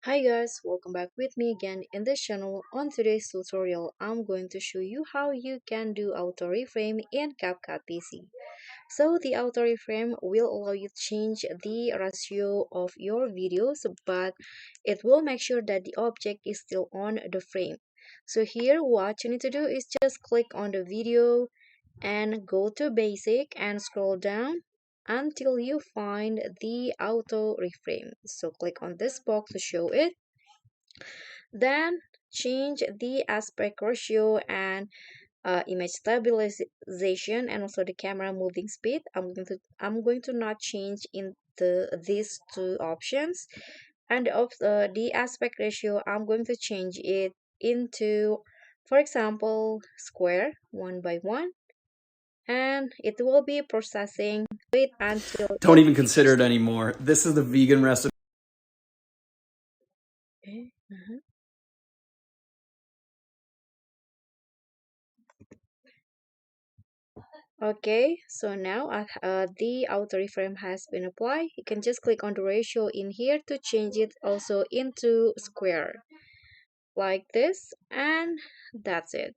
Hi guys, welcome back with me again in this channel. On today's tutorial, I'm going to show you how you can do auto reframe in CapCut PC. So the auto reframe will allow you to change the ratio of your videos, but it will make sure that the object is still on the frame. So here what you need to do is just click on the video and go to basic and scroll down until you find the auto reframe. So click on this box to show it, then change the aspect ratio and image stabilization and also the camera moving speed. I'm going to not change in these two options, and of the aspect ratio I'm going to change it into, for example, square 1 by 1, and it will be processing. Wait until Don't it even consider finishes. it anymore. This is the vegan recipe. Okay. Okay, so now the auto reframe has been applied. You can just click on the ratio in here to change it also into square like this, and that's it.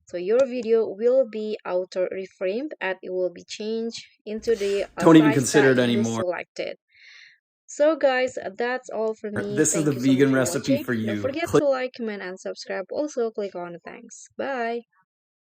So your video will be auto reframed and it will be changed into the Don't even size consider that it you anymore. selected. So guys, that's all from me. This is the Thank you so much vegan for recipe watching. for Don't you. forget to like, comment, and subscribe. Also click on the thanks. Bye.